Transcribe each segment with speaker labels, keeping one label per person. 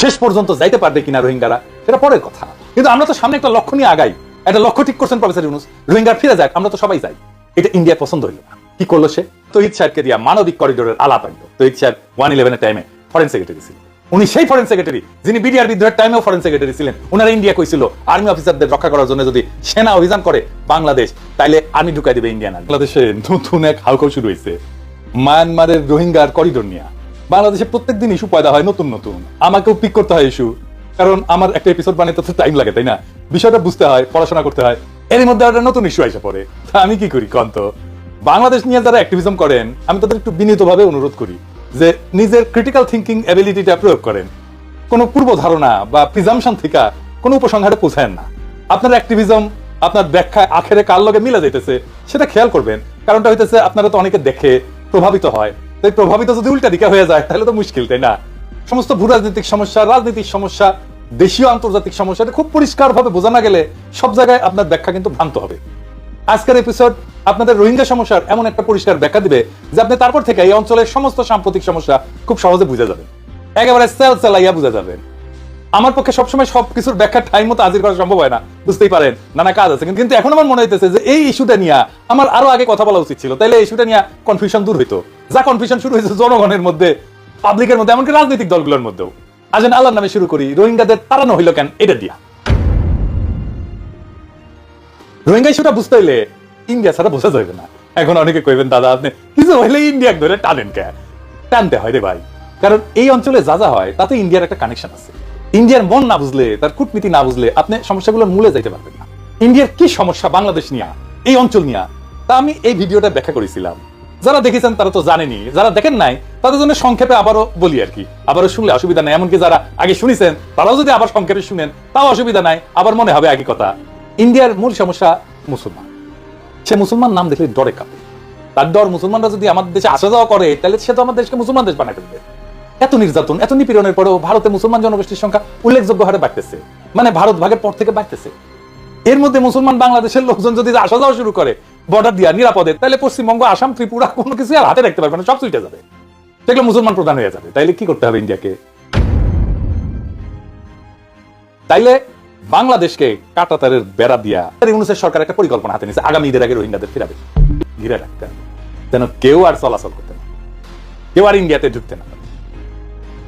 Speaker 1: শেষ পর্যন্ত যাইতে পারবে কিনা রোহিঙ্গারা সেটা পরের কথা, কিন্তু আমরা তো সামনে একটা লক্ষ্য নিয়ে আগাই, একটা লক্ষ্য ঠিক করছেন প্রফেসর ইউনূস, রোহিঙ্গা ফিরে যাক, আমরা তো সবাই যাই। এটা ইন্ডিয়ার পছন্দ হইল না। কি করলো সে? তৌহিদ সাহেবকে দিয়া মানবিক করিডোরের আলাপ আনলো। তৌহিদ সাহেব 111 এর টাইমে ফরেন সেক্রেটারি ছিলেন। উনি সেই ফরেন সেক্রেটারি যিনি বিডিআর বিদ্রোহের টাইমেও ফরেন সেক্রেটারি ছিলেন। ওনারা ইন্ডিয়া কইছিল আর্মি অফিসারদের রক্ষা করার জন্য যদি সেনা অভিযান করে বাংলাদেশ, তাইলে আর্মি ঢুকাই দিবে ইন্ডিয়ান। বাংলাদেশে নতুন এক হাউকাউ শুরু হয়েছে মায়ানমারের রোহিঙ্গার করিডোর নিয়ে। বাংলাদেশে প্রত্যেক দিন ইস্যু পয়দা হয় নতুন নতুন, আমাকেও পিক করতে হয় ইস্যু, কারণ আমার একটা এপিসোড বানাতে তো টাইম লাগে, তাই না? বিষয়টা বুঝতে হয়, পড়াশোনা করতে হয়, এর মধ্যে একটা নতুন ইস্যু এসে পড়ে। আমি কি করি কন্ত? বাংলাদেশ নিয়ে যারা অ্যাক্টিভিজম করেন আমি তাদের একটু বিনীতভাবে অনুরোধ করি যে নিজের ক্রিটিক্যাল থিঙ্কিং এবিলিটিটা প্রয়োগ করেন। কোনো পূর্ব ধারণা বা প্রিজাম্পশন থেকে কোনো উপসংহারে পৌঁছায় না। আপনার অ্যাক্টিভিজম আপনার ব্যাখ্যা আখেরে কার লগে মিলে যাইতেছে সেটা খেয়াল করবেন। কারণটা হইতেছে আপনারা তো অনেকে দেখে প্রভাবিত হয়, তাই প্রভাবিত যদি উল্টা দিকে হয়ে যায় তাহলে তো মুশকিল, তাই না? সমস্ত ভূ রাজনৈতিক সমস্যা, রাজনৈতিক সমস্যা, দেশীয় আন্তর্জাতিক সমস্যা খুব পরিষ্কার ভাবে বোঝা না গেলে সব জায়গায় আপনার ব্যাখ্যা কিন্তু ভ্রান্ত হবে। আজকের এপিসোড আপনাদের রোহিঙ্গা সমস্যার এমন একটা পরিষ্কার ব্যাখ্যা দিবে যে আপনি তারপর থেকে এই অঞ্চলের সমস্ত সাম্প্রতিক সমস্যা খুব সহজে বুঝে যাবেন, একেবারে সেল সেলাইয়া বুঝে যাবেন। আমার পক্ষে সবসময় সবকিছুর ব্যাখ্যা টাইম মতো হাজির করা সম্ভব হয় না, বুঝতেই পারেন, নানা কাজ আছে। কিন্তু এখন আমার মনে হইতেছে যে এই ইস্যুটা নিয়ে আমার আরো আগে কথা বলা উচিত ছিল, তাইলে এই ইস্যুটা নিয়ে কনফিউশন দূর হইতো। যা কনফিউশন শুরু হয়েছে জনগণের মধ্যে, পাবলিকের মধ্যে, এমনকি রাজনৈতিক দলগুলোর মধ্যেও। আজেন আল্লাহর নামে শুরু করি, রোহিঙ্গাদের তাড়ানো হইল কেন এটা দিয়া। রোহিঙ্গা ইস্যুটা বুঝতে হইলে ইন্ডিয়া ছাড়া বোঝা যাবে না। এখন অনেকে কইবেন দাদা আপনি কিছু হইলে ইন্ডিয়া ধরে টানেন কে? টানতে হয় রে ভাই, কারণ এই অঞ্চলে যা যা হয় তাতে ইন্ডিয়ার একটা কানেকশন আছে। ইন্ডিয়ার মন না বুঝলে, তার কূটনীতি না বুঝলে আপনি সমস্যাগুলোর মূলে যাইতে পারবেন না। ইন্ডিয়ার কি সমস্যা বাংলাদেশ নিয়ে, এই অঞ্চল নিয়ে, তা আমি এই ভিডিওটা ব্যাখ্যা করেছিলাম। যারা দেখেছেন তারা তো জানেনি, যারা দেখেন নাই তাদের জন্য সংক্ষেপে আবারও বলি আর কি। আবারও শুনলে অসুবিধা নাই, এমনকি যারা আগে শুনেছেন তারাও যদি আবার সংক্ষেপে শুনেন তাও অসুবিধা নাই, আবার মনে হবে একই কথা। ইন্ডিয়ার মূল সমস্যা মুসলমান। সে মুসলমান নাম দেখলে ডরে কাঁপে। তার ডর মুসলমানরা যদি আমাদের দেশে আসা যাওয়া করে তাহলে সে তো আমাদের দেশকে মুসলমান দেশ বানাই ফেলবে। এত নির্যাতন, এত নিপীড়নের পরেও ভারতে মুসলমান জনগোষ্ঠীর সংখ্যা উল্লেখযোগ্য হারে বাড়তেছে, মানে ভারত ভাগের পর থেকে বাড়তেছে। এর মধ্যে মুসলমান বাংলাদেশের লোকজন যদি আসা যাওয়া শুরু করে বর্ডার দিয়া নিরাপদে, তাহলে পশ্চিমবঙ্গ, আসাম, ত্রিপুরা কোনো কিছু আর হাতে রাখতে পারবে না, সব ছুটে যাবে, সেগুলো মুসলমান প্রধান হয়ে যাবে। তাইলে কি করতে হবে ইন্ডিয়াকে? তাইলে বাংলাদেশকে কাঁটাতারের বেড়া দিয়া ইউনূসের সরকার একটা পরিকল্পনা হাতে নিয়েছে, আগামী ঈদের আগে রোহিঙ্গাদের ফিরাবে, ঘিরে রাখতে হবে, যেন কেউ আর চলাচল করতে না, কেউ আর ইন্ডিয়াতে ঢুকতে না।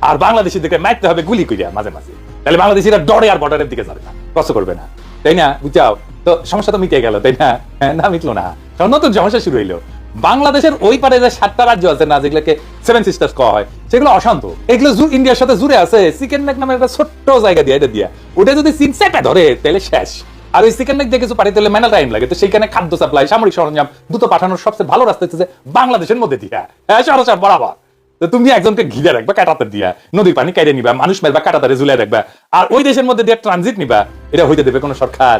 Speaker 1: আর বাংলাদেশিদেরকে মারতে হবে গুলি করিয়া মাঝে মাঝে, তাহলে বাংলাদেশিরা ডরে আর বর্ডারের দিকে যাবে না, ক্রস করবে না, তাই না? বুঝাও তো, সমস্যা তো মিটে গেল, তাই না? না মিটলো না, নতুন সমস্যা শুরু হইলো। বাংলাদেশের ওই পারে যে 7টা রাজ্য আছে না, যেগুলোকে 7 সিস্টার্স কওয়া হয়, সেগুলো অশান্ত। এগুলো ইন্ডিয়ার সাথে জুড়ে আছে চিকেন নেক নামের একটা ছোট্ট জায়গা দিয়ে, এটা দিয়া ওটা যদি চীন চেপে ধরে তাহলে শেষ। আর ওই চিকেন নেক দিয়ে কিছু পাঠিয়ে দিলে মেনা টাইম লাগে, তো সেইখানে খাদ্য সাপ্লাই, সামরিক সরঞ্জাম দ্রুত পাঠানোর সবচেয়ে ভালো রাস্তা হচ্ছে বাংলাদেশের মধ্যে দিয়া, সরাসরি বরাবর। তুমি একজনকে ঘিরে রাখবা কাটাতার দিয়া, নদীর পানি কাইরে নিবা, মানুষ মারবা, কাটাতারে ঝুলে রাখবা, আর ওই দেশের মধ্যে দিয়ে ট্রানজিট নিবা। এটা হইতে দেবে কোনো সরকার?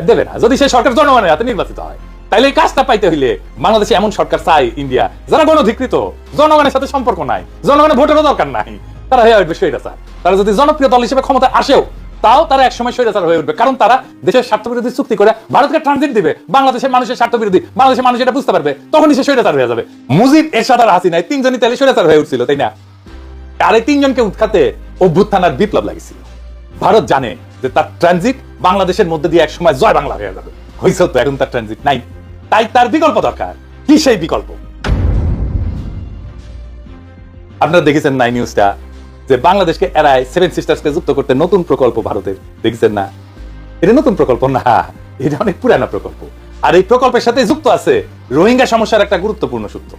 Speaker 1: দেবে না। যদি সেই সরকার জনগণের হাতে নির্বাচিত হয়, তাইলে এই কাজটা পাইতে হইলে বাংলাদেশে এমন সরকার চাই ইন্ডিয়া যারা গণধিকৃত, জনগণের সাথে সম্পর্ক নাই, জনগণের ভোটেরও দরকার নাই, তারা হয়ে উঠবে স্বৈরাচার। তারা যদি জনপ্রিয় দল হিসেবে ক্ষমতা আসেও, তাও তারা একসময় স্বৈরাচার হয়ে উঠবে, কারণ তারা দেশের স্বার্থবিরোধী চুক্তি করে ভারতকে ট্রানজিট দিবে। বাংলাদেশের মানুষের স্বার্থবিরোধী, বাংলাদেশের মানুষ এটা বুঝতে পারবে, তখনই সে স্বৈরাচার হয়ে যাবে। মুজিব, এরশাদ আর হাসিনা, এই তিনজনই তাহলে স্বৈরাচার হয়ে উঠছিল, তাই না? আর এই তিনজনকে উৎখাতে অভ্যুত্থান আর বিপ্লব লাগিয়েছিল। ভারত জানে যে তার ট্রানজিট বাংলাদেশের মধ্যে দিয়ে একসময় জয় বাংলা হয়ে যাবে, হয়েছে তো, এখন তার ট্রানজিট নাই, তাই তার বিকল্প দরকার। কি সেই বিকল্প? আপনারা দেখেছেন নাই নিউজটা, যে বাংলাদেশকে এরায় 7 সিস্টার্সকে যুক্ত করতে নতুন প্রকল্প ভারতের, দেখেছেন না? এটা নতুন প্রকল্প না, এটা অনেক পুরানো প্রকল্প। আর এই প্রকল্পের সাথে যুক্ত আছে রোহিঙ্গা সমস্যার একটা গুরুত্বপূর্ণ সূত্র।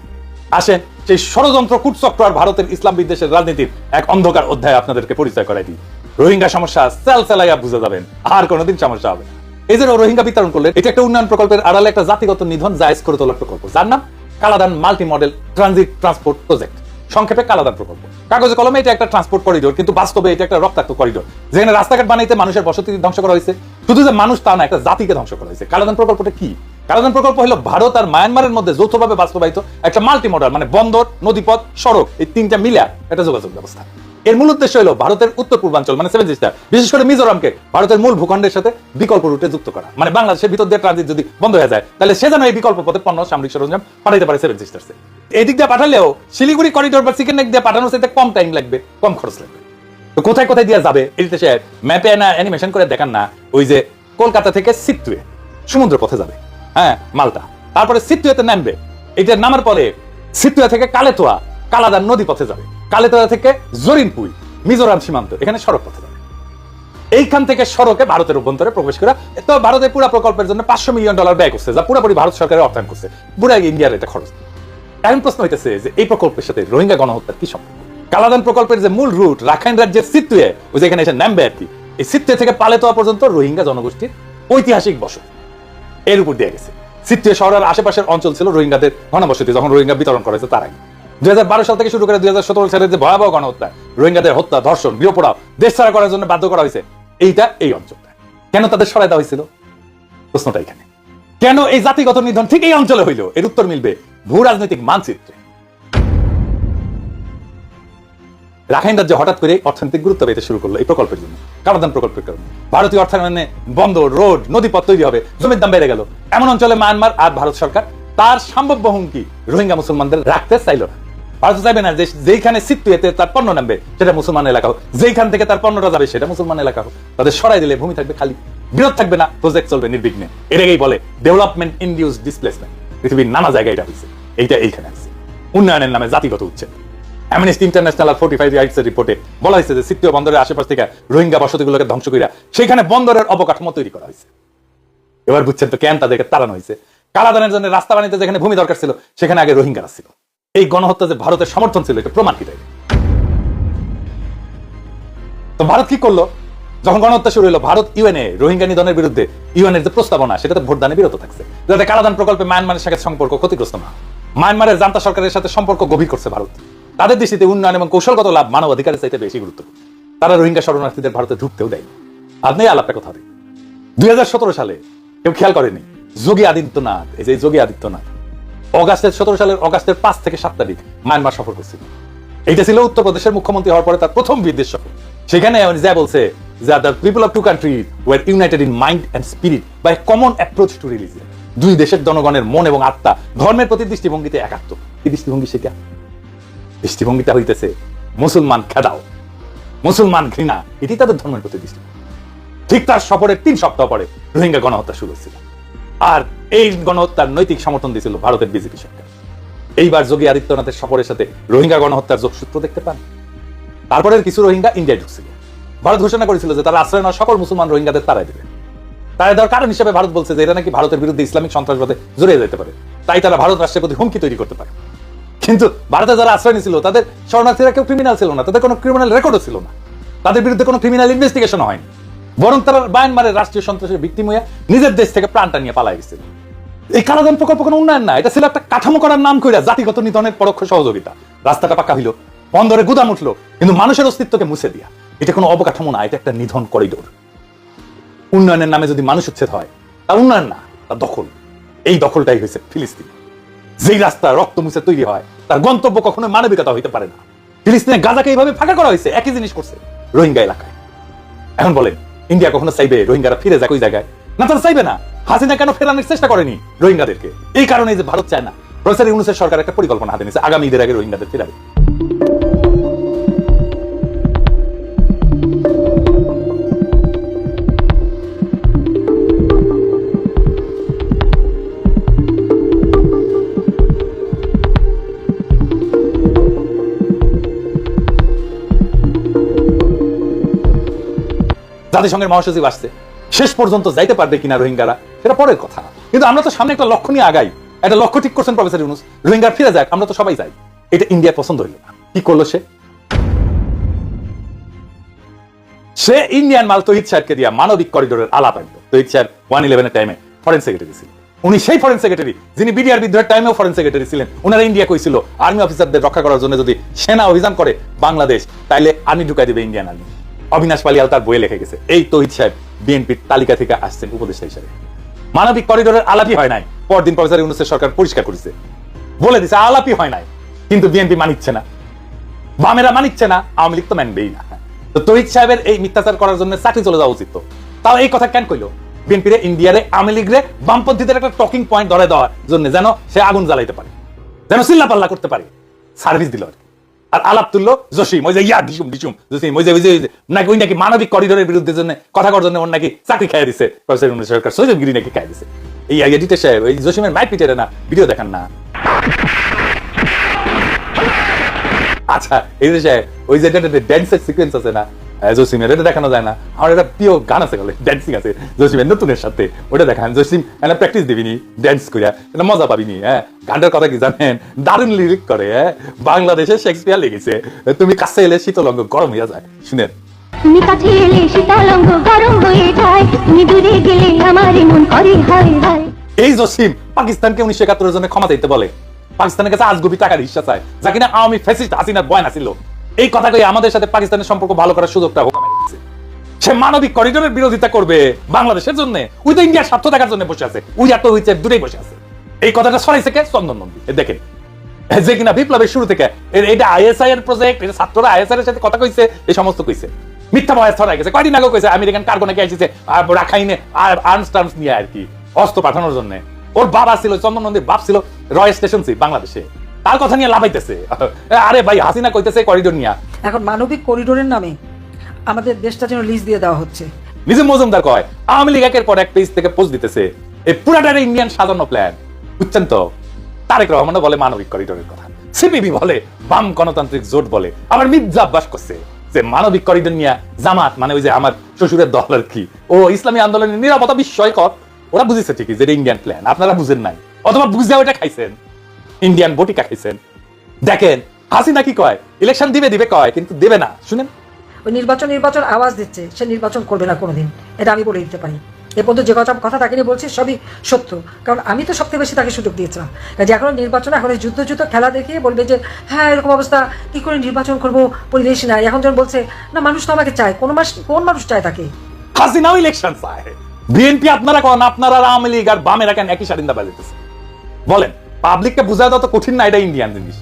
Speaker 1: আসেন সেই ষড়যন্ত্র, কূটচক্র আর ভারতের ইসলাম বিদ্বেষের রাজনীতির এক অন্ধকার অধ্যায় আপনাদেরকে পরিচয় করাই দিই। রোহিঙ্গা সমস্যা সেল সেলাইয়া বুঝে যাবেন, আর কোনোদিন সমস্যা হবে না। এই যে রোহিঙ্গা বিতরণ করলেন, এটা একটা উন্নয়ন প্রকল্পের আড়ালে একটা জাতিগত নিধন জায়েজ করে তোলার প্রকল্প, যার নাম Kaladan multi model transit transport project, সংক্ষেপে কালাদান প্রকল্প। কাগজে কলমে এটা একটা ট্রান্সপোর্ট করিডোর, কিন্তু বাস্তবে এটা একটা রক্তাক্ত করিডোর, যেখানে রাস্তাঘাট বানাইতে মানুষের বসতি ধ্বংস করা হয়েছে। শুধু যে মানুষ তা না, একটা জাতিকে ধ্বংস করা হয়েছে। কালাদান প্রকল্পটা কি? কালাদান প্রকল্প হলো ভারত আর মায়ানমারের মধ্যে যৌথভাবে বাস্তবায়িত একটা মাল্টি মডেল, মানে বন্দর, নদীপথ, সড়ক, এই তিনটা মিলে একটা যোগাযোগ ব্যবস্থা। এর মূল উদ্দেশ্য হলো ভারতের উত্তর পূর্বাঞ্চল, মানে 7 সিস্টার, বিশেষ করে মিজোরামকে ভারতের মূল ভূখণ্ডের সাথে বিকল্প রুটে যুক্ত করা। মানে বাংলাদেশের ভিতর দিয়ে ট্রানজিট যদি বন্ধ হয়ে যায়, তাহলে সে যেন এই বিকল্প পথে পণ্য, সামরিক সরঞ্জাম পাঠাইতে পারে 7 সিস্টার্সে। এই দিক দিয়ে পাঠালেও শিলিগুড়ি করিডোর বা চিকেন নেক দিয়ে পাঠানো সেটা কম টাইম লাগবে, কম খরচ লাগবে। তো কোথায় কোথায় দিয়ে যাবে এটা সে ম্যাপে না অ্যানিমেশন করে দেখান না। ওই যে কলকাতা থেকে সিটুয়ে সমুদ্র পথে যাবে, হ্যাঁ মালটা, তারপরে সিটুয়েতে নামবে, এটা নামার পরে সিটুয়া থেকে কালেতোয়া কালাদান নদী পথে যাবে, কালেতোয়া থেকে জরিনপুই মিজোরাম সীমান্ত এখানে সড়ক পথে যাবে। এইখান থেকে সড়কে ভারতের অভ্যন্তরে প্রবেশ করা। তো ভারতের পুরো প্রকল্পের জন্য $500 মিলিয়ন ব্যয় করছে, যা পুরোপুরি ভারত সরকারের অর্থায়ন করছে, পুরো ইন্ডিয়ার এটা খরচ। এখন প্রশ্ন হইতেছে যে এই প্রকল্পের সাথে রোহিঙ্গা গণহত্যার কি সম্পর্ক? কালাদান প্রকল্পের যে মূল রুট রাখাইন রাজ্যের সিটুয়ে, ওই যেখানে এসে নামবে আর কি, এই সিটুয়ে থেকে পালেতোয়া পর্যন্ত রোহিঙ্গা জনগোষ্ঠীর ঐতিহাসিক বসতি এর উপর দিয়ে গেছে। সিটুয়ে শহরের আশেপাশের অঞ্চল ছিল রোহিঙ্গাদের ঘনবসতি, যখন রোহিঙ্গা বিতরণ করা হয়েছে তার আগে। 2012 সাল থেকে শুরু করে 2017 সালের যে ভয়াবহ গণহত্যা, রোহিঙ্গাদের হত্যা, ধর্ষণ, গৃহপোড়াও, দেশ ছাড়া করার জন্য বাধ্য করা হয়েছে, এইটা এই অঞ্চলটা কেন তাদের সরাই দেওয়া হয়েছিল? প্রশ্নটা এখানে। কেন এই জাতিগত নিধন ঠিক এই অঞ্চলে হইল? এর উত্তর মিলবে ভূ রাজনৈতিক মানচিত্রে। রাখাইন রাজ্যে হঠাৎ করে অর্থনৈতিক গুরুত্ব পেতে শুরু করলো এই প্রকল্পের জন্য, কালাদান প্রকল্পের কারণে। ভারতীয় অর্থায়নে বন্দর, রোড, নদীপথ তৈরি হবে, জমির দাম বেড়ে গেল। এমন অঞ্চলে মায়ানমার আর ভারত সরকার তার সম্ভাব্য হুমকি রোহিঙ্গা মুসলমানদের রাখতে চাইল না। ভারত চাইবে না যে যেখানে সিটুয়েতে তার পণ্য নামবে সেটা মুসলমান এলাকা হোক, যেখান থেকে তার পণ্যটা যাবে সেটা মুসলমান এলাকা হোক। তাদের সরাই দিলে ভূমি থাকবে খালি, বিরোধ থাকবে না, প্রজেক্ট চলবে নির্বিঘ্নে। এটাকেই বলে ডেভেলপমেন্ট ইনডিউস ডিসপ্লেসমেন্ট। পৃথিবীর নানা জায়গায় এটা হয়েছে, এইটা এইখানে আছে। উন্নয়নের নামে জাতিগত উচ্ছেদ। অ্যামনেস্টি ইন্টারন্যাশনাল আর 45 রাইটস এর রিপোর্টে বলা হয়েছে যে সিটুয়ে বন্দরের আশেপাশ থেকে রোহিঙ্গা বসতিগুলোকে ধ্বংস কইরা সেখানে বন্দরের অবকাঠামো তৈরি করা হয়েছে। এবার বুঝছেন তো কেন তাদেরকে তাড়ানো হয়েছে। কালাদানের জন্য রাস্তা বানাইতে যেখানে ভূমি দরকার ছিল সেখানে আগে রোহিঙ্গারা ছিল। এই গণহত্যা যে ভারতের সমর্থন ছিল এটা প্রমাণ কি দেয়? তো ভারত কি করলো? যখন গণহত্যা শুরু হলো, ভারত ইউএনএ রোহিঙ্গা নিধনের বিরুদ্ধে ইউএনের যে প্রস্তাবনা সেটাতে ভোটদানে বিরত থাকছে, যাতে কালাদান প্রকল্পে মায়ানমারের সাথে সম্পর্ক ক্ষতিগ্রস্ত না। মায়ানমারের জান্তা সরকারের সাথে সম্পর্ক গভীর করছে ভারত। তাদের দৃষ্টিতে উন্নয়ন এবং কৌশলগত লাভ মানবাধিকারের চাইতে বেশি গুরুত্বপূর্ণ। তারা রোহিঙ্গা শরণার্থীদের ভারতে ঢুকতেও দেয়নি। আপনি আলাপটা কথা হবে 2017 সালে কেউ খেয়াল করেনি যোগী আদিত্যনাথ, এই যে যোগী আদিত্যনাথ অগাস্টের 17 সালের অগাস্টের 5 থেকে 7 তারিখ মায়ানমার সফর করছিল। এইটা ছিল উত্তরপ্রদেশের মুখ্যমন্ত্রী হওয়ার পরে তার প্রথম বিদেশ সফর। সেখানে যা বলছে যে the people of two countries were united in mind and spirit by common approach to religion. দুই দেশের জনগণের মন এবং আত্মা ধর্মের প্রতি দৃষ্টিভঙ্গিতে একাত্ম। এই দৃষ্টিভঙ্গি সেটা দৃষ্টিভঙ্গিটা হইতেছে মুসলমান খেদাও, মুসলমান ঘৃণা, এটি তাদের ধর্মের প্রতি দৃষ্টিভঙ্গি। ঠিক তার সফরের 3 সপ্তাহ পরে রোহিঙ্গা গণহত্যা শুরু হয়েছিল, আর এই গণহত্যার নৈতিক সমর্থন দিয়েছিল ভারতের বিজেপি সরকার। এইবার যোগী আদিত্যনাথের সফরের সাথে রোহিঙ্গা গণহত্যার যোগসূত্র দেখতে পান। তারপরে কিছু রোহিঙ্গা ইন্ডিয়ায় ঢুকছিল। ভারত ঘোষণা করেছিল যে তারা আশ্রয় নেওয়া সকল মুসলমান রোহিঙ্গাদের তাড়াই দেবে। তাড়াই দেওয়ার কারণ হিসেবে ভারত বলছে যে এরা নাকি ভারতের বিরুদ্ধে ইসলামিক সন্ত্রাসবাদে জড়িয়ে যেতে পারে, তাই তারা ভারত রাষ্ট্রের প্রতি হুমকি তৈরি করতে পারে। কিন্তু ভারতে যারা আশ্রয় নিয়েছিল তাদের শরণার্থীরা কেউ ক্রিমিনাল ছিল না, তাদের কোনো ক্রিমিনাল রেকর্ডও ছিল না, তাদের বিরুদ্ধে কোনো ক্রিমিনাল ইনভেস্টিগেশন হয়নি, বরং তারা মায়ানমারের রাষ্ট্রীয় সন্ত্রাসের ভিকটিম হয়ে নিজের দেশ থেকে প্রাণটা নিয়ে পালাই গেছিল। এই কালাদান প্রকল্প কোনো উন্নয়ন না, এটা ছিল একটা কাঠামো করার নাম কইরা জাতিগত নিধনের পরোক্ষ সহযোগিতা। রাস্তাটা পাকা হইলো, বন্দরে গুদাম উঠলো, কিন্তু মানুষের অস্তিত্বকে মুছে দিয়া। এটা কোনো অবকাঠামো না, এটা একটা নিধন করিডোর। উন্নয়নের নামে যদি মানুষ উচ্ছেদ হয় তা উন্নয়ন না, তা দখল। এই দখলটাই হয়েছে ফিলিস্তিন। যেই রাস্তা রক্ত মুছে তৈরি হয় তার গন্তব্য কখনো মানবিকতা হইতে পারে না। ফিলিস্তিনে গাজাকে এইভাবে ফাঁকা করা হয়েছে, একই জিনিস করছে রোহিঙ্গা এলাকায়। এখন বলেন ইন্ডিয়া কখনো চাইবে রোহিঙ্গারা ফিরে যাক ওই জায়গায়? না, তারা চাইবে না। হাসিনা কেন ফেরানোর চেষ্টা করেনি রোহিঙ্গাদেরকে? এই কারণে যে ভারত চায় না। প্রফেসর ইউনূসের সরকার একটা পরিকল্পনা হাতে নিয়েছে, আগামী ঈদের আগে রোহিঙ্গাদের ফেরাবে। জাতিসংঘের মহাসচিব আসছে, শেষ পর্যন্ত যাইতে পারবে কিনা রোহিঙ্গারা সেটা পরের কথা। কিন্তু আমরা তো সামনে একটা লক্ষ্য নিয়ে আগাই, একটা লক্ষ্য ঠিক করছেন প্রফেসর ইউনূস, রোহিঙ্গা ফিরে যাক, আমরা তো সবাই যাই। এটা ইন্ডিয়ার পছন্দ হইল না। কি করলো সে ইন্ডিয়ান মাল তহিদ সাহেবকে দিয়া মানবিক করিডোরের আলাপ আনলো। তহিদ সাহেব 111 এর টাইমে ফরেন সেক্রেটারি ছিলেন। উনি সেই ফরেন সেক্রেটারি যিনি বিডিআর বিদ্রোহের টাইমেও ফরেন সেক্রেটারি ছিলেন। ওনারা ইন্ডিয়া কইছিল আর্মি অফিসারদের রক্ষা করার জন্য যদি সেনা অভিযান করে বাংলাদেশ, তাইলে আর্মি ঢুকাই দিবে ইন্ডিয়ান আর্মি। অবিনাশ পালিয়াল তার বইয়ে লিখে গেছে। এই তহিদ সাহেব বিএনপির তালিকা থেকে আসছেন উপদেষ্টা হিসেবে। মানবিক করিডোরের আলাপই হয় নাই। পরদিন প্রফেসর ইউনূসের সরকার পরিষ্কার করেছে, বলে দিছে আলাপই হয় নাই। কিন্তু বিএনপি মানিচ্ছে না, বামেরা মানিচ্ছে না, আওয়ামী লীগ তো মানবেই না। তো তহিদ সাহেবের এই মিথ্যাচার করার জন্য চাকরি চলে যাওয়া উচিত। তাও এই কথা কেন কইলো? বিএনপি রে, ইন্ডিয়ারে, আওয়ামী লীগ রে, বামপন্থীদের একটা টকিং পয়েন্ট ধরে দেওয়ার জন্য, যেন সে আগুন জ্বালাইতে পারে, যেন চিল্লাপাল্লা করতে পারে। সার্ভিস দিল আর কি। আর আলাপ তুললো জসিম, ওই যে ডিসুম জসিম, ওই যে নাকি ওই নাকি মানবিক করিডোরের বিরুদ্ধে জন্য কথা করার জন্য ওর নাকি চাকরি খাইয়ে দিছে প্রফেসর ইউনূস সরকার, সৈয়দগিরি নাকি খাইয়ে দিছে। এই এডিটর সাহেব ওই জসিমের মাইক পিটেরে না ভিডিও দেখান না। আচ্ছা এই যে ওই যে ড্যান্সের সিকোয়েন্স আছে না জসিমের, এটা দেখানো যায় না? আমার একটা প্রিয় গান আছে বলে ড্যান্সিং আছে জসিমের নতুনের সাথে, ওটা দেখান। জসিম একটা প্র্যাকটিস দিবিনি ড্যান্স করিয়া, এটা মজা পাবিনি। হ্যাঁ গানটার কথা কি জানেন? দারুণ লিরিক করে। হ্যাঁ বাংলাদেশের শেক্সপিয়ার লিখেছে, তুমি কাছে এলে শীতল অঙ্গ গরম হয়ে যায়। শুনেন,
Speaker 2: তুমি কাছে এলে শীতল অঙ্গ গরম হয়ে যায়, তুমি দূরে গেলে আমার মন করে হায় হায়।
Speaker 1: এই জসিম পাকিস্তানকে 1971 জন্য ক্ষমা চাইতে বলে, পাকিস্তানের কাছে আজগুবি টাকার হিস্সা চায়, যা কিনা আওয়ামী ফ্যাসিস্ট হাসিনার বয়ান ছিল। এই কথা কই আমাদের সাথে পাকিস্তানের সম্পর্ক ভালো করার সুযোগটা সে মানবিক করিডোরের বিরোধিতা করবে বাংলাদেশের জন্য। ওই তো ইন্ডিয়ার স্বার্থ দেখার জন্য বসে আছে, ওই এত হইছে দূরেই বসে আছে। এই কথাটা ছড়াইছে কে? চন্দন নন্দী। দেখেন যে কিনা বিপ্লবের শুরু থেকে এটা আইএসআই এর প্রজেক্ট, এটা ছাত্ররা আইএসআই এর সাথে কথা কইছে, এই সমস্ত কইছে, মিথ্যা বয়াস ছড়াই গেছে। কয়দিন আগে কইছে আমেরিকান কার্গো নাকি আসছে রাখাইনে আর্মস টার্মস নিয়ে আর কি অস্ত্র পাঠানোর জন্য। ওর বাবা ছিল, চন্দন নন্দীর বাপ ছিল রয় স্টেশন বাংলাদেশে, তার কথা নিয়ে লাভাইতেছে। আরে ভাই হাসিনা কইতেছে করিডোর নিয়ে,
Speaker 3: এখন মানবিক করিডোরের নামে আমাদের দেশটা যেন লিজ দিয়ে দেওয়া হচ্ছে।
Speaker 1: নিজে মজুমদার কয় আওয়ামী লীগ একের পর এক পেজ থেকে পোস্ট দিতেছে, এই পুরাটারে ইন্ডিয়ান সাজানো প্ল্যান। বুঝছেন তো? তারেক রহমানও বলে মানবিক করিডোরের কথা, সিপিবি বলে, বাম গণতান্ত্রিক জোট বলে, আবার মির্জা আব্বাস করছে যে মানবিক করিডোর নিয়ে জামাত মানে ওই যে আমার শ্বশুরের দল আর কি, ও ইসলামী আন্দোলনের নিরাপত্তা বিস্ময়কর। ওরা বুঝেছে ঠিকই যে ইন্ডিয়ান প্ল্যান, আপনারা বুঝেন নাই, অথবা বুঝে ওটা খাইছেন, ইন্ডিয়ান বটিকা খাইছেন। দেখেন হাসিনা কি কয়, ইলেকশন দিবে কয়, কিন্তু দেবে না। শুনেন,
Speaker 3: ওই নির্বাচন আওয়াজ দিচ্ছে, সে নির্বাচন করবে না কোনোদিন, এটা আমি বলে দিতে পারি। এ পর্যন্ত যে কথা তাকে নিয়ে বলছি সবই সত্য, কারণ আমি তো সবথেকে বেশি তাকে সুযোগ দিয়েছিলাম। যে এখন নির্বাচন, এখন এই যুদ্ধ খেলা দেখিয়ে বলবে যে হ্যাঁ এরকম অবস্থা, কি করে নির্বাচন করবো, পরিবেশ নাই। এখন যখন বলছে না মানুষ তো আমাকে চায়, কোন মানুষ চায় তাকে?
Speaker 1: হাসিনাও ইলেকশন চায়। বিএনপি আপনারা কোন, আপনারা আওয়ামী লীগ আর বামেরা কেন একই স্বাধীনতা বাজাইতেছে? বলেন, পাবলিককে বোঝা তো কঠিন না, এটা ইন্ডিয়ান জিনিস।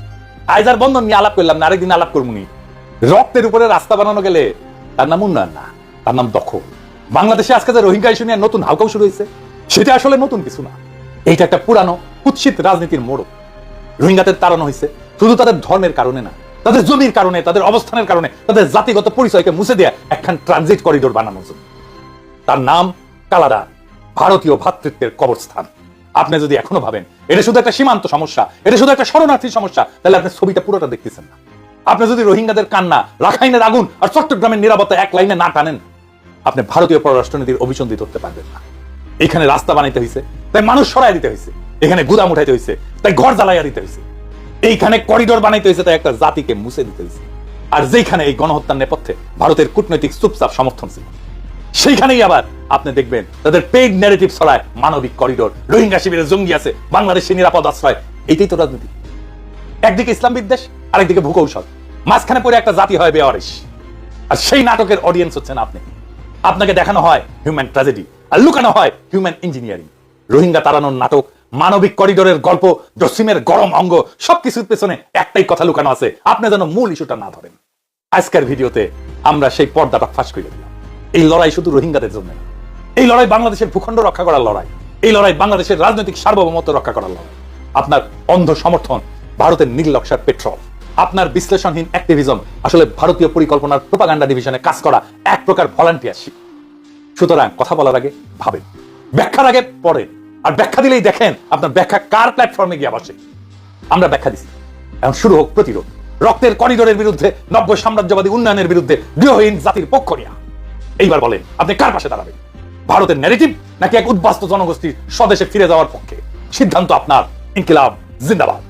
Speaker 1: আইজার বন্ধন নিয়ে আলাপ করলাম না, আরেকদিন আলাপ করবো নি। রক্তের উপরে রাস্তা বানানো গেলে তার নাম উন্নয়ন না, তার নাম দখল। বাংলাদেশে আজকে যে রোহিঙ্গা ইস্যু নিয়ে নতুন হাউকাউ শুরু হয়েছে, সেটা আসলে নতুন কিছু না, এইটা একটা পুরানো কুৎসিত রাজনীতির মোড়ক। রোহিঙ্গাদের তাড়ানো হয়েছে শুধু তাদের ধর্মের কারণে না, তাদের জমির কারণে, তাদের অবস্থানের কারণে, তাদের জাতিগত পরিচয়কে মুছে দেয়া একখান ট্রানজিট করিডোর বানানোর জন্য। তার নাম কালাদা, ভারতীয় ভ্রাতৃত্বের কবরস্থান। আপনি যদি এখনো ভাবেন এটা শুধু একটা সীমান্ত সমস্যা, এটা শুধু একটা শরণার্থীর সমস্যা, তাহলে আপনি ছবিটা পুরোটা দেখতেছেন না। আপনি যদি রোহিঙ্গাদের কান্না, রাখাইনের আগুন আর চট্টগ্রামের নিরাপত্তা এক লাইনে না টানেন, আপনি ভারতীয় পররাষ্ট্রনীতির অভিসন্ধি ধরতে পারবেন না। এখানে রাস্তা বানাইতে হয়েছে, তাই মানুষ সরাই দিতে হয়েছে। এখানে গুদাম উঠাইতে হয়েছে, তাই ঘর জ্বালাইয়া দিতে হয়েছে। এইখানে করিডোর বানাইতে হয়েছে, তাই একটা জাতিকে মুছে দিতে হয়েছে। আর যেখানে এই গণহত্যার নেপথ্যে ভারতের কূটনৈতিক চুপচাপ সমর্থন ছিল, সেইখানেই আবার আপনি দেখবেন তাদের পেইড ন্যারেটিভ ছড়ায় মানবিক করিডোর, রোহিঙ্গা শিবিরে জঙ্গি আছে, বাংলাদেশে নিরাপদ আশ্রয়। এইটাই তো রাজনীতি। একদিকে ইসলাম বিদ্বেষ, আরেকদিকে ভূকৌশল, মাঝখানে পড়ে একটা জাতি হয় বেওয়ারিশ। আর সেই নাটকের অডিয়েন্স হচ্ছেন আপনি। আপনাকে দেখানো হয় হিউম্যান ট্র্যাজেডি, আর লুকানো হয় হিউম্যান ইঞ্জিনিয়ারিং। রোহিঙ্গা তাড়ানোর নাটক, মানবিক করিডোরের গল্প, জসিমের গরম অঙ্গ, সবকিছুর পেছনে একটাই কথা লুকানো আছে, আপনি যেন মূল ইস্যুটা না ধরেন। আজকের ভিডিওতে আমরা সেই পর্দাটা ফাঁস করে দিলাম। এই লড়াই শুধু রোহিঙ্গাদের জন্য, এই লড়াই বাংলাদেশের ভূখণ্ড রক্ষা করার লড়াই, এই লড়াই বাংলাদেশের রাজনৈতিক সার্বভৌমত্ব রক্ষা করার লড়াই। আপনার অন্ধ সমর্থন ভারতের নির্লক্ষার পেট্রোল, আপনার বিশ্লেষণহীন অ্যাক্টিভিজম আসলে ভারতীয় পরিকল্পনার প্রোপাগান্ডা ডিভিশনে কাজ করা এক প্রকার ভলান্টিয়ারশিপ। সুতরাং কথা বলার আগে ভাবেন, ব্যাখ্যার আগে পড়েন, আর ব্যাখ্যা দিলেই দেখেন আপনার ব্যাখ্যা কার প্ল্যাটফর্মে গিয়ে বসে। আমরা ব্যাখ্যা দিচ্ছি, এখন শুরু হোক প্রতিরোধ। রক্তের করিডোরের বিরুদ্ধে, নব্য সাম্রাজ্যবাদী উন্নয়নের বিরুদ্ধে, গৃহহীন জাতির পক্ষ নিয়া। এইবার বলেন আপনি কার পাশে দাঁড়াবেন? ভারতের ন্যারেটিভ নাকি এক উদ্বাস্তু জনগোষ্ঠীর স্বদেশে ফিরে যাওয়ার পক্ষে? সিদ্ধান্ত আপনার। ইনকিলাব জিন্দাবাদ।